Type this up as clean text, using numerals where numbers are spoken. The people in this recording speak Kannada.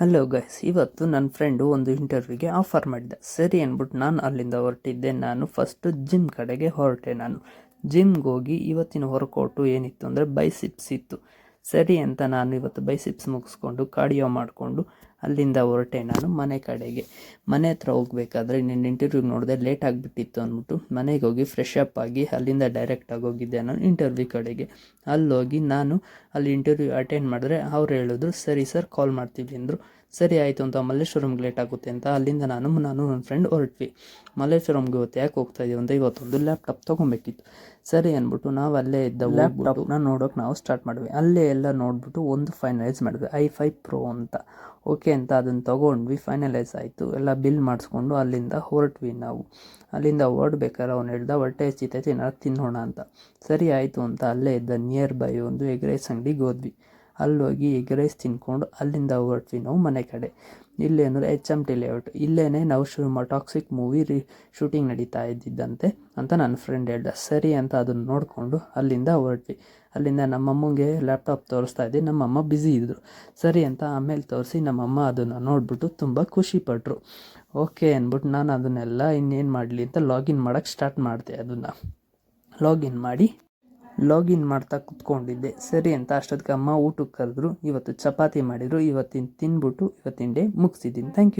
ಹಲೋ ಗೈಸ್, ಇವತ್ತು ನನ್ನ ಫ್ರೆಂಡು ಒಂದು ಇಂಟರ್ವ್ಯೂಗೆ ಆಫರ್ ಮಾಡಿದ್ದ. ಸರಿ ಅಂದ್ಬಿಟ್ಟು ನಾನು ಅಲ್ಲಿಂದ ಹೊರಟಿದ್ದೆ. ನಾನು ಫಸ್ಟು ಜಿಮ್ ಕಡೆಗೆ ಹೊರಟೆ. ನಾನು ಜಿಮ್ಗೆ ಹೋಗಿ ಇವತ್ತಿನ ವರ್ಕೌಟು ಏನಿತ್ತು ಅಂದರೆ ಬೈಸಿಪ್ಸ್ ಇತ್ತು. ಸರಿ ಅಂತ ನಾನು ಇವತ್ತು ಬೈಸಿಪ್ಸ್ ಮುಗಿಸ್ಕೊಂಡು ಕಾರ್ಡಿಯೋ ಮಾಡಿಕೊಂಡು ಅಲ್ಲಿಂದ ಹೊರಟೆ ನಾನು ಮನೆ ಕಡೆಗೆ. ಮನೆ ಹತ್ರ ಹೋಗ್ಬೇಕಾದ್ರೆ ನಿನ್ನ ಇಂಟರ್ವ್ಯೂಗೆ ನೋಡಿದೆ ಲೇಟ್ ಆಗಿಬಿಟ್ಟಿತ್ತು ಅಂದ್ಬಿಟ್ಟು ಮನೆಗೆ ಹೋಗಿ ಫ್ರೆಶ್ ಅಪ್ ಆಗಿ ಅಲ್ಲಿಂದ ಡೈರೆಕ್ಟಾಗಿ ಹೋಗಿದ್ದೆ ನಾನು ಇಂಟರ್ವ್ಯೂ ಕಡೆಗೆ. ಅಲ್ಲೋಗಿ ನಾನು ಅಲ್ಲಿ ಇಂಟರ್ವ್ಯೂ ಅಟೆಂಡ್ ಮಾಡಿದ್ರೆ ಅವ್ರು ಹೇಳಿದ್ರು, ಸರಿ ಸರ್ ಕಾಲ್ ಮಾಡ್ತೀವಿ ಅಂದರು. ಸರಿ ಆಯಿತು ಅಂತ ಮಲ್ಲೇಶ್ವರಂಗೆ ಲೇಟ್ ಆಗುತ್ತೆ ಅಂತ ಅಲ್ಲಿಂದ ನಾನು ನನ್ನ ಫ್ರೆಂಡ್ ಹೊರಟ್ವಿ. ಮಲ್ಲೇಶ್ವರಂಗೆ ಇವತ್ತು ಯಾಕೆ ಹೋಗ್ತಾ ಇದೀವಿ ಅಂತ ಇವತ್ತೊಂದು ಲ್ಯಾಪ್ಟಾಪ್ ತೊಗೊಬೇಕಿತ್ತು. ಸರಿ ಅಂದ್ಬಿಟ್ಟು ನಾವು ಅಲ್ಲೇ ಇದ್ದ ಲ್ಯಾಪ್ಟಾಪ್ನ ನೋಡೋಕೆ ನಾವು ಸ್ಟಾರ್ಟ್ ಮಾಡಿದ್ವಿ. ಅಲ್ಲೇ ಎಲ್ಲ ನೋಡಿಬಿಟ್ಟು ಒಂದು ಫೈನಲೈಸ್ ಮಾಡಿದ್ವಿ, i5 Pro ಅಂತ. ಓಕೆ ಅಂತ ಅದನ್ನು ತೊಗೊಂಡ್ವಿ. ಫೈನಲೈಸ್ ಆಯಿತು, ಎಲ್ಲ ಬಿಲ್ ಮಾಡಿಸ್ಕೊಂಡು ಅಲ್ಲಿಂದ ಹೊರಟ್ವಿ ನಾವು. ಅಲ್ಲಿಂದ ಹೊರಡ್ಬೇಕಾದ್ರೆ ಅವ್ನು ಹೇಳ್ದ ಹೊಟ್ಟೆ ಹಸಿತೈತೆ ಏನಾದ್ರು ತಿನ್ನೋಣ ಅಂತ. ಸರಿ ಆಯಿತು ಅಂತ ಅಲ್ಲೇ ಇದ್ದ ನಿಯರ್ ಬೈ ಒಂದು ಎಗ್ ರೈಸ್ ಅಂಗಡಿಗೆ ಹೋದ್ವಿ. ಅಲ್ಲೋಗಿ ಎಗ್ ರೈಸ್ ತಿನ್ಕೊಂಡು ಅಲ್ಲಿಂದ ಹೊರಟ್ವಿ ನಾವು ಮನೆ ಕಡೆ. ಇಲ್ಲೇನಂದರೆ HMT ಲೇಔಟ್, ಇಲ್ಲೇ ನಾವು ಟಾಕ್ಸಿಕ್ ಮೂವಿ ಶೂಟಿಂಗ್ ನಡೀತಾ ಇದ್ದಿದ್ದಂತೆ ಅಂತ ನನ್ನ ಫ್ರೆಂಡ್ ಹೇಳ್ದ. ಸರಿ ಅಂತ ಅದನ್ನು ನೋಡಿಕೊಂಡು ಅಲ್ಲಿಂದ ಹೊರಟ್ವಿ. ಅಲ್ಲಿಂದ ನಮ್ಮಮ್ಮಗೆ ಲ್ಯಾಪ್ಟಾಪ್ ತೋರಿಸ್ತಾ ಇದ್ದೆ. ನಮ್ಮಮ್ಮ ಬ್ಯುಸಿ ಇದ್ದರು. ಸರಿ ಅಂತ ಆಮೇಲೆ ತೋರಿಸಿ ನಮ್ಮಮ್ಮ ಅದನ್ನು ನೋಡಿಬಿಟ್ಟು ತುಂಬ ಖುಷಿಪಟ್ಟರು. ಓಕೆ ಅಂದ್ಬಿಟ್ಟು ನಾನು ಅದನ್ನೆಲ್ಲ ಇನ್ನೇನು ಮಾಡಲಿ ಅಂತ ಲಾಗಿನ್ ಮಾಡೋಕ್ಕೆ ಸ್ಟಾರ್ಟ್ ಮಾಡಿದೆ. ಅದನ್ನು ಲಾಗಿನ್ ಮಾಡ್ತಾ ಕುತ್ಕೊಂಡಿದ್ದೆ. ಸರಿ ಅಂತ ಅಷ್ಟೊತ್ತಿಗೆ ಅಮ್ಮ ಊಟಕ್ಕೆ ಕರೆದ್ರು. ಇವತ್ತು ಚಪಾತಿ ಮಾಡಿದರು. ಇವತ್ತಿನ ತಿಂದ್ಬಿಟ್ಟು ಇವತ್ತಿನ ಡೇ ಮುಗಿಸಿದ್ದೀನಿ. Thank you.